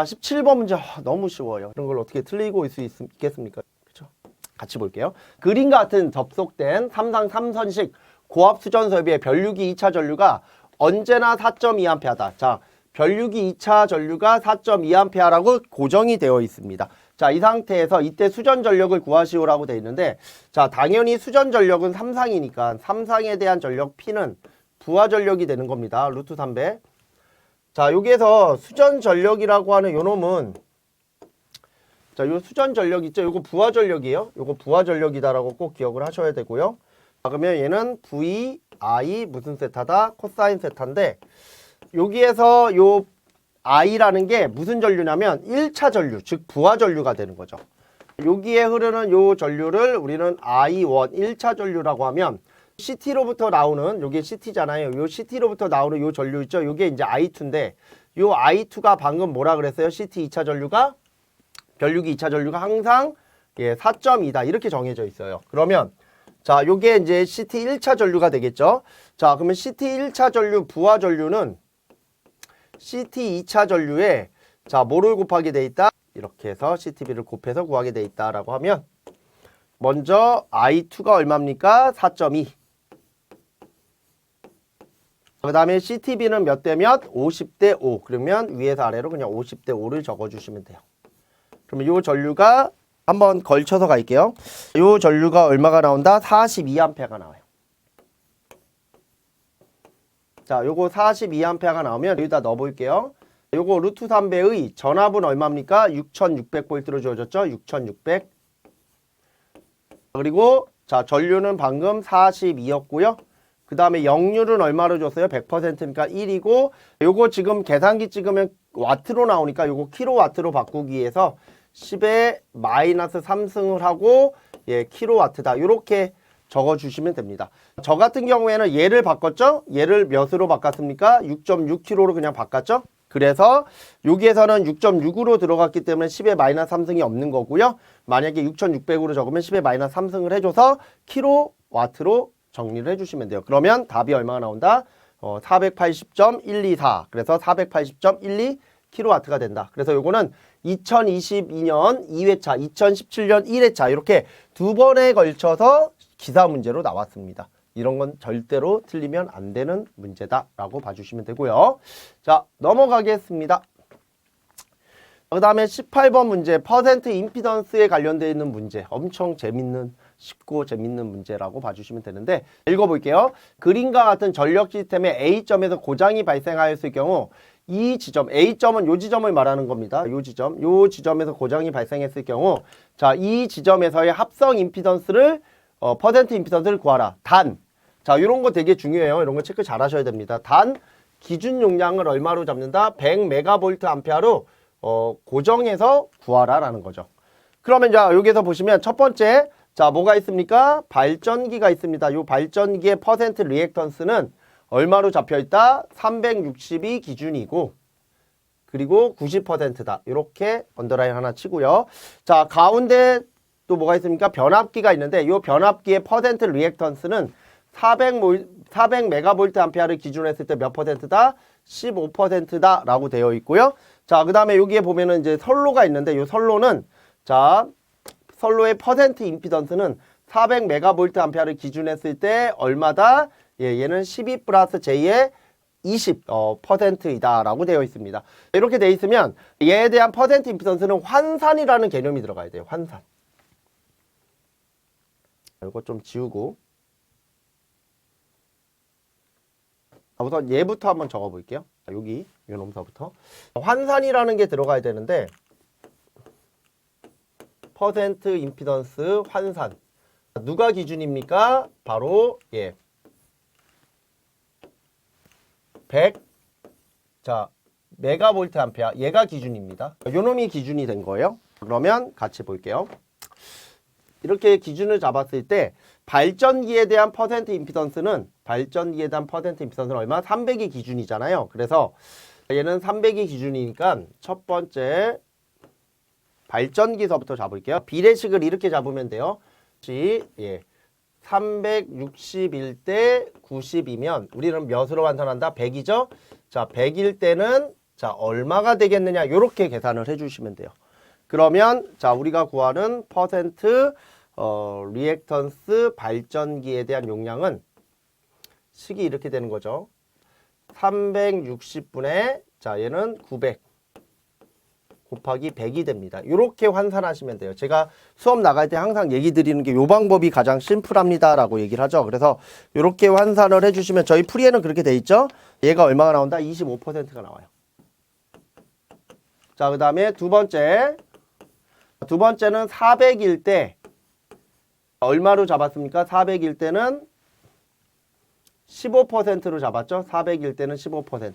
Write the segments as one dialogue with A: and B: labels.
A: 17번 문제 너무 쉬워요. 이런 걸 어떻게 틀리고 올 수 있겠습니까? 그렇죠? 같이 볼게요. 그림과 같은 접속된 3상 3선식 고압 수전 설비의 변류기 2차 전류가 언제나 4.2A다. 자, 변류기 2차 전류가 4.2A라고 고정이 되어 있습니다. 자, 이 상태에서 이때 수전 전력을 구하시오라고 되어 있는데, 자, 당연히 수전 전력은 3상이니까 3상에 대한 전력 P는 부하 전력이 되는 겁니다. 루트 3배. 자, 여기에서 수전 전력이라고 하는 요 놈은, 자, 요 수전 전력 있죠? 요거 부하 전력이에요. 요거 부하 전력이다라고 꼭 기억을 하셔야 되고요. 자, 그러면 얘는 V, I 무슨 세타다? 코사인 세타인데, 여기에서 요 I라는 게 무슨 전류냐면 1차 전류, 즉 부하 전류가 되는 거죠. 여기에 흐르는 요 전류를 우리는 I1, 1차 전류라고 하면 CT로부터 나오는, 요게 CT잖아요. 요 CT로부터 나오는 요 전류 있죠? 요게 이제 I2인데, 요 I2가 방금 뭐라 그랬어요? CT 2차 전류가, 변류기 2차 전류가 항상 4.2다. 이렇게 정해져 있어요. 그러면 자, 요게 이제 CT 1차 전류가 되겠죠? 자, 그러면 CT 1차 전류, 부하 전류는 CT 2차 전류에 자, 뭐를 곱하게 돼 있다? 이렇게 해서 CTB를 곱해서 구하게 돼 있다라고 하면 먼저 I2가 얼마입니까? 4.2. 그 다음에 CTB는 몇 대 몇? 50대 5. 그러면 위에서 아래로 그냥 50대 5를 적어주시면 돼요. 그러면 요 전류가 한번 걸쳐서 갈게요. 요 전류가 얼마가 나온다? 42A가 나와요. 자, 요거 42A가 나오면 여기다 넣어볼게요. 요거 루트 3배의 전압은 얼마입니까? 6600V로 주어졌죠? 6600. 그리고 자, 전류는 방금 42였고요. 그 다음에 역률은 얼마로 줬어요? 100%니까 1이고, 요거 지금 계산기 찍으면 와트로 나오니까 요거 킬로와트로 바꾸기 위해서 10에 마이너스 3승을 하고 킬로와트다. 요렇게 적어주시면 됩니다. 저 같은 경우에는 얘를 바꿨죠? 얘를 몇으로 바꿨습니까? 6.6kg로 그냥 바꿨죠? 그래서 여기에서는 6.6으로 들어갔기 때문에 10에 마이너스 3승이 없는 거고요. 만약에 6,600으로 적으면 10에 마이너스 3승을 해줘서 킬로와트로 정리를 해주시면 돼요. 그러면 답이 얼마가 나온다? 480.124. 그래서 480.12kW가 된다. 그래서 요거는 2022년 2회차, 2017년 1회차 이렇게 두 번에 걸쳐서 기사 문제로 나왔습니다. 이런 건 절대로 틀리면 안 되는 문제다라고 봐주시면 되고요. 자, 넘어가겠습니다. 그 다음에 18번 문제, 퍼센트 임피던스에 관련되어 있는 문제. 엄청 재밌는, 쉽고 재밌는 문제라고 봐주시면 되는데 읽어볼게요. 그림과 같은 전력 시스템의 A점에서 고장이 발생하였을 경우 이 지점, A점은 요 지점을 말하는 겁니다. 요 지점에서 고장이 발생했을 경우 자, 이 지점에서의 합성 임피던스를 퍼센트 임피던스를 구하라. 단, 자, 이런 거 되게 중요해요. 이런 거 체크 잘 하셔야 됩니다. 단, 기준 용량을 얼마로 잡는다? 100메가볼트 암페어로 고정해서 구하라 라는 거죠. 그러면 자, 여기서 보시면 첫 번째, 자, 뭐가 있습니까? 발전기가 있습니다. 이 발전기의 퍼센트 리액턴스는 얼마로 잡혀있다? 360이 기준이고, 그리고 90%다. 이렇게 언더라인 하나 치고요. 자, 가운데 또 뭐가 있습니까? 변압기가 있는데, 이 변압기의 퍼센트 리액턴스는 400메가볼트 암페어를 기준으로 했을 때 몇 퍼센트다? 15%다 라고 되어 있고요. 자, 그 다음에 여기에 보면은 이제 선로가 있는데, 이 선로는, 자, 선로의 퍼센트 임피던스는 400메가볼트 암페어를 기준으로 했을 때 얼마다? 얘는 12 플러스 J의 20%이다 라고 되어 있습니다. 이렇게 되어 있으면 얘에 대한 퍼센트 임피던스는 환산이라는 개념이 들어가야 돼요. 환산. 이거 좀 지우고 우선 얘부터 한번 적어 볼게요. 여기 이 놈서부터 환산이라는 게 들어가야 되는데 퍼센트 임피던스 환산 누가 기준입니까? 바로 100 자 메가볼트 암페어 얘가 기준입니다. 요 놈이 기준이 된 거예요. 그러면 같이 볼게요. 이렇게 기준을 잡았을 때 발전기에 대한 퍼센트 임피던스는 얼마? 300이 기준이잖아요. 그래서 얘는 300이 기준이니까 첫 번째 발전기서부터 잡을게요. 비례식을 이렇게 잡으면 돼요. 361대 90이면 우리는 몇으로 환산한다? 100이죠? 자, 100일 때는 자, 얼마가 되겠느냐 이렇게 계산을 해주시면 돼요. 그러면 자, 우리가 구하는 퍼센트 리액턴스 발전기에 대한 용량은 식이 이렇게 되는 거죠. 360분의 자, 얘는 900 곱하기 100이 됩니다. 이렇게 환산하시면 돼요. 제가 수업 나갈 때 항상 얘기 드리는 게 이 방법이 가장 심플합니다 라고 얘기를 하죠. 그래서 이렇게 환산을 해주시면 저희 풀이에는 그렇게 돼 있죠. 얘가 얼마가 나온다? 25%가 나와요. 자, 그 다음에 두 번째는 400일 때 얼마로 잡았습니까? 400일 때는 15%로 잡았죠. 400일 때는 15%.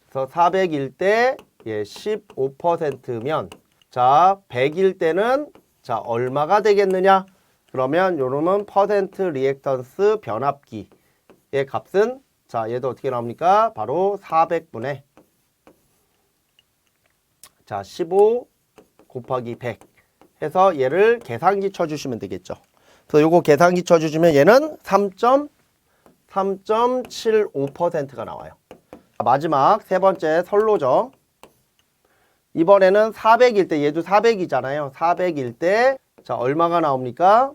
A: 그래서 400일 때 15%면 자, 100일 때는 자, 얼마가 되겠느냐? 그러면 요놈은 퍼센트 리액턴스 변압기의 값은 자, 얘도 어떻게 나옵니까? 바로 400분의 자, 15 곱하기 100 해서 얘를 계산기 쳐주시면 되겠죠. 그래서 요거 계산기 쳐주시면 얘는 3.75%가 나와요. 마지막 세 번째 선로죠. 이번에는 400일 때 얘도 400이잖아요. 400일 때 자, 얼마가 나옵니까?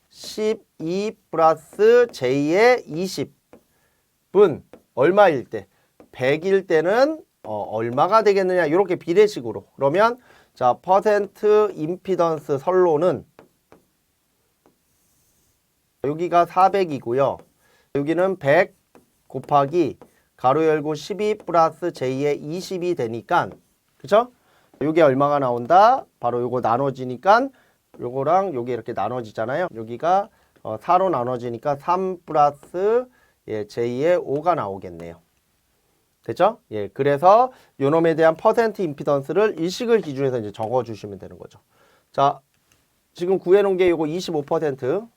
A: 12 플러스 J의 20분 얼마일 때? 100일 때는 얼마가 되겠느냐 이렇게 비례식으로. 그러면 자, 퍼센트 임피던스 선로는 여기가 400이고요. 여기는 100 곱하기 가로 열고 12 플러스 J의 20이 되니까 그쵸? 요게 얼마가 나온다? 바로 요거 나눠지니까 요거랑 요게 이렇게 나눠지잖아요. 여기가 4로 나눠지니까 3 플러스 J의 5가 나오겠네요. 됐죠? 예, 그래서 요놈에 대한 퍼센트 임피던스를 일식을 기준해서 이제 적어주시면 되는 거죠. 자, 지금 구해놓은 게 요거 25%.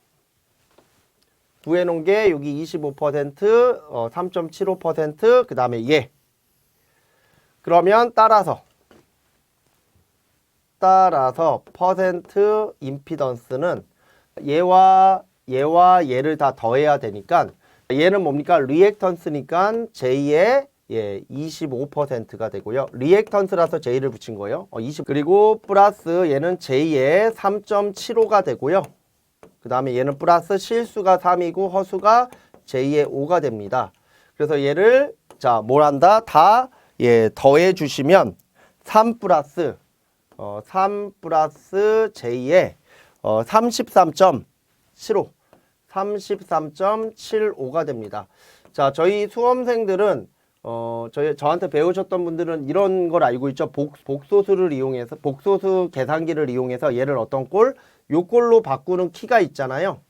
A: 구해놓은 게 여기 25%, 3.75%, 그 다음에 얘. 그러면 따라서 퍼센트 임피던스는 얘와 얘를 다 더해야 되니까 얘는 뭡니까? 리액턴스니까 J의 25%가 되고요. 리액턴스라서 J를 붙인 거예요. 20 그리고 플러스 얘는 J의 3.75가 되고요. 그 다음에 얘는 플러스 실수가 3이고 허수가 J의 5가 됩니다. 그래서 얘를 자, 뭘 한다? 다 더해 주시면 3 플러스 J의 33.75가 됩니다. 자, 저희 수험생들은 저한테 배우셨던 분들은 이런 걸 알고 있죠. 복소수를 이용해서 복소수 계산기를 이용해서 얘를 어떤 꼴? 요 꼴로 바꾸는 키가 있잖아요.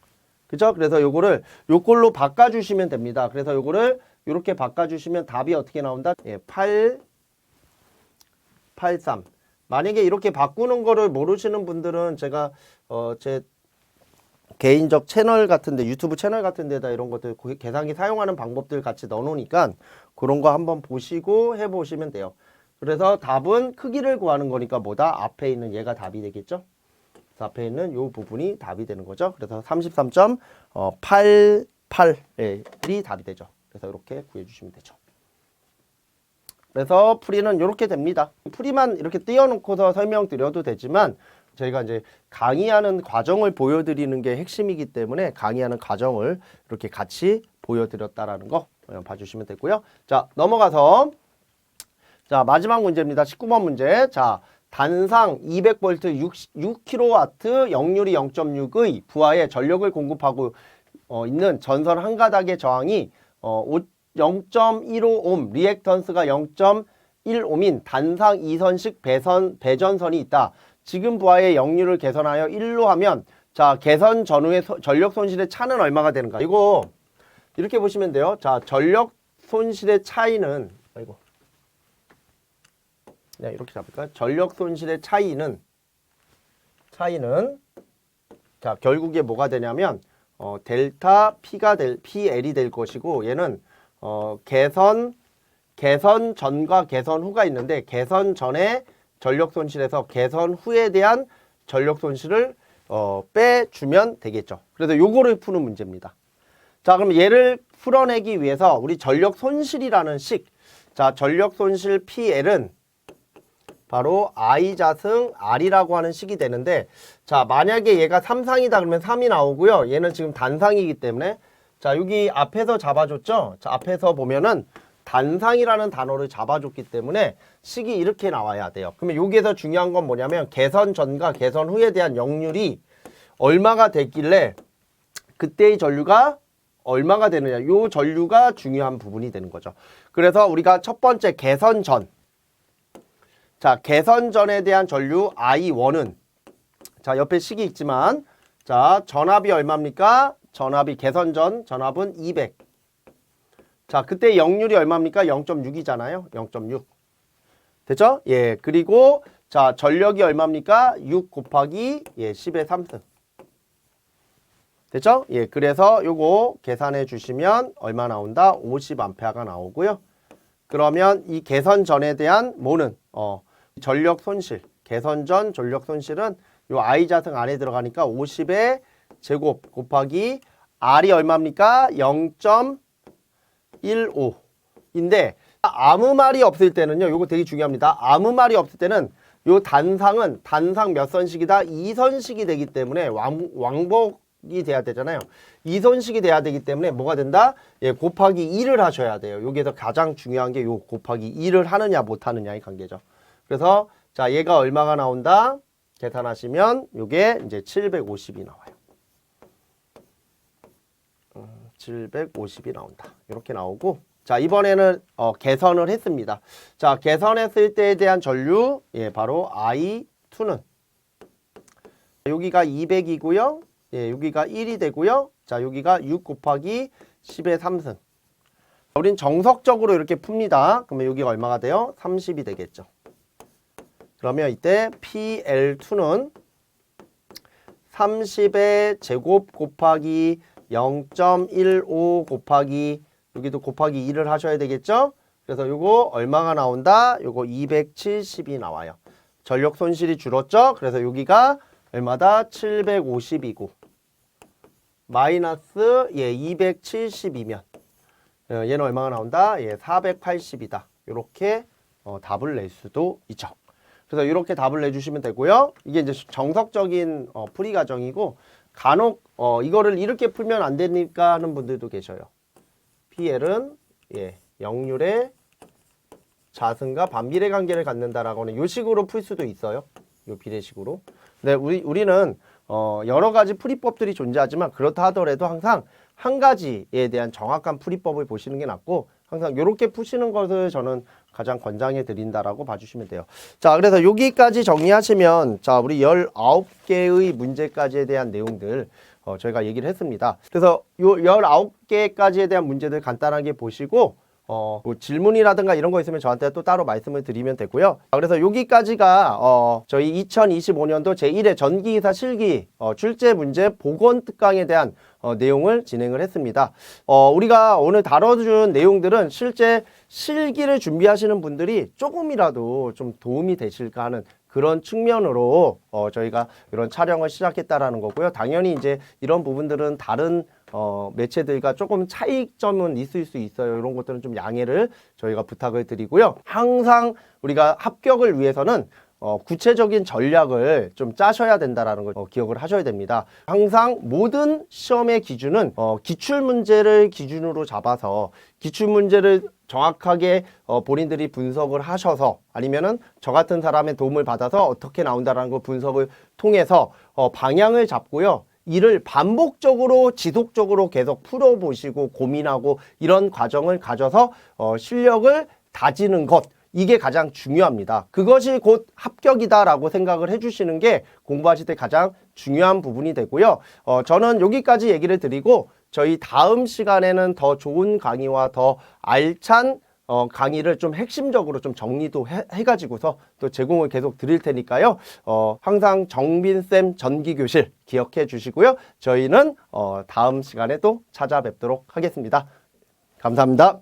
A: 그죠? 그래서 요거를 요 꼴로 바꿔주시면 됩니다. 그래서 요거를 요렇게 바꿔주시면 답이 어떻게 나온다? 83. 만약에 이렇게 바꾸는 거를 모르시는 분들은 제가 제 개인적 채널 같은데 유튜브 채널 같은 데다 이런 것들 계산기 사용하는 방법들 같이 넣어놓으니까 그런 거 한번 보시고 해보시면 돼요. 그래서 답은 크기를 구하는 거니까 뭐다? 앞에 있는 얘가 답이 되겠죠? 앞에 있는 이 부분이 답이 되는 거죠. 그래서 33.88이 답이 되죠. 그래서 이렇게 구해주시면 되죠. 그래서 풀이는 이렇게 됩니다. 풀이만 이렇게 띄워놓고서 설명드려도 되지만 저희가 이제 강의하는 과정을 보여드리는 게 핵심이기 때문에 강의하는 과정을 이렇게 같이 보여드렸다라는 거 봐주시면 되고요. 자, 넘어가서 자, 마지막 문제입니다. 19번 문제. 자, 단상 200V 6kW 역률이 0.6의 부하에 전력을 공급하고 있는 전선 한 가닥의 저항이 0.15옴, 리액턴스가 0.1옴인 단상 2선식 배전선이 있다. 지금 부하의 역률을 계산하여 1로 하면 자, 개선 전후의 전력 손실의 차는 얼마가 되는가? 이거 이렇게 보시면 돼요. 자, 전력 손실의 차이는 네, 이렇게 잡을까요? 전력 손실의 차이는 자, 결국에 뭐가 되냐면 델타 PL이 될 것이고 얘는 개선 전과 개선 후가 있는데 개선 전에 전력 손실에서 개선 후에 대한 전력 손실을 빼주면 되겠죠. 그래서 요거를 푸는 문제입니다. 자, 그럼 얘를 풀어내기 위해서 우리 전력 손실이라는 식 자, 전력 손실 PL은 바로 I 자승 R이라고 하는 식이 되는데, 자, 만약에 얘가 3상이다 그러면 3이 나오고요. 얘는 지금 단상이기 때문에, 자, 여기 앞에서 잡아줬죠? 자, 앞에서 보면은 단상이라는 단어를 잡아줬기 때문에 식이 이렇게 나와야 돼요. 그러면 여기에서 중요한 건 뭐냐면 개선 전과 개선 후에 대한 역률이 얼마가 됐길래 그때의 전류가 얼마가 되느냐, 요 전류가 중요한 부분이 되는 거죠. 그래서 우리가 첫 번째 개선 전, 자, 개선 전에 대한 전류 I1은, 자, 옆에 식이 있지만, 자, 전압이 얼마입니까? 전압이 개선 전 전압은 200. 자, 그때 역률이 얼마입니까? 0.6이잖아요. 0.6. 됐죠? 예. 그리고 자, 전력이 얼마입니까? 6 곱하기 10의 3승. 됐죠? 예. 그래서 요거 계산해 주시면 얼마 나온다? 50A가 나오고요. 그러면 이 개선 전에 대한 뭐는 전력 손실, 개선 전 전력 손실은 요 I 자승 안에 들어가니까 50의 제곱 곱하기 R이 얼마입니까? 0.15인데 아무 말이 없을 때는요. 요거 되게 중요합니다. 아무 말이 없을 때는 요 단상은 단상 몇 선식이다? 2선식이 되기 때문에 왕복이 돼야 되잖아요. 2선식이 돼야 되기 때문에 뭐가 된다? 예, 곱하기 2를 하셔야 돼요. 여기에서 가장 중요한 게 요 곱하기 2를 하느냐 못 하느냐의 관계죠. 그래서 자, 얘가 얼마가 나온다? 계산하시면 요게 이제 750이 나와요. 750이 나온다. 이렇게 나오고, 자, 이번에는 개선을 했습니다. 자, 개선했을 때에 대한 전류, 예, 바로 I2는 여기가 200이고요. 예, 여기가 1이 되고요. 자, 여기가 6 곱하기 10의 3승. 우린 정석적으로 이렇게 풉니다. 그러면 여기가 얼마가 돼요? 30이 되겠죠. 그러면 이때 PL2는 30의 제곱 곱하기 0.15 곱하기 여기도 곱하기 2를 하셔야 되겠죠? 그래서 요거 얼마가 나온다? 요거 270이 나와요. 전력 손실이 줄었죠? 그래서 여기가 얼마다? 750이고 마이너스 270이면 얘는 얼마가 나온다? 480이다. 이렇게 답을 낼 수도 있죠. 그래서 이렇게 답을 내주시면 되고요. 이게 이제 정석적인 풀이 과정이고, 간혹 이거를 이렇게 풀면 안 되니까 하는 분들도 계셔요. PL은 역률의 자승과 반비례 관계를 갖는다라고 하는 이 식으로 풀 수도 있어요. 이 비례식으로. 근데 우리는 여러 가지 풀이법들이 존재하지만 그렇다 하더라도 항상 한 가지에 대한 정확한 풀이법을 보시는 게 낫고, 항상 이렇게 푸시는 것을 저는 가장 권장해 드린다라고 봐주시면 돼요. 자, 그래서 여기까지 정리하시면, 자, 우리 19개의 문제까지에 대한 내용들 저희가 얘기를 했습니다. 그래서 요 19개까지에 대한 문제들 간단하게 보시고, 뭐 질문이라든가 이런 거 있으면 저한테 또 따로 말씀을 드리면 되고요. 그래서 여기까지가 저희 2025년도 제1회 전기이사 실기 출제 문제 보건 특강에 대한 내용을 진행을 했습니다. 우리가 오늘 다뤄준 내용들은 실제 실기를 준비하시는 분들이 조금이라도 좀 도움이 되실까 하는 그런 측면으로 저희가 이런 촬영을 시작했다라는 거고요. 당연히 이제 이런 부분들은 다른 매체들과 조금 차이점은 있을 수 있어요. 이런 것들은 좀 양해를 저희가 부탁을 드리고요. 항상 우리가 합격을 위해서는 구체적인 전략을 좀 짜셔야 된다라는 걸 기억을 하셔야 됩니다. 항상 모든 시험의 기준은 기출문제를 기준으로 잡아서 기출문제를 정확하게 본인들이 분석을 하셔서, 아니면은 저 같은 사람의 도움을 받아서 어떻게 나온다라는 걸 분석을 통해서 방향을 잡고요. 이를 반복적으로 지속적으로 계속 풀어보시고 고민하고 이런 과정을 가져서 실력을 다지는 것, 이게 가장 중요합니다. 그것이 곧 합격이다라고 생각을 해주시는 게 공부하실 때 가장 중요한 부분이 되고요. 저는 여기까지 얘기를 드리고, 저희 다음 시간에는 더 좋은 강의와 더 알찬 강의를 좀 핵심적으로 좀 정리도 해가지고서 또 제공을 계속 드릴 테니까요. 항상 정빈쌤 전기교실 기억해 주시고요. 저희는 다음 시간에 또 찾아뵙도록 하겠습니다. 감사합니다.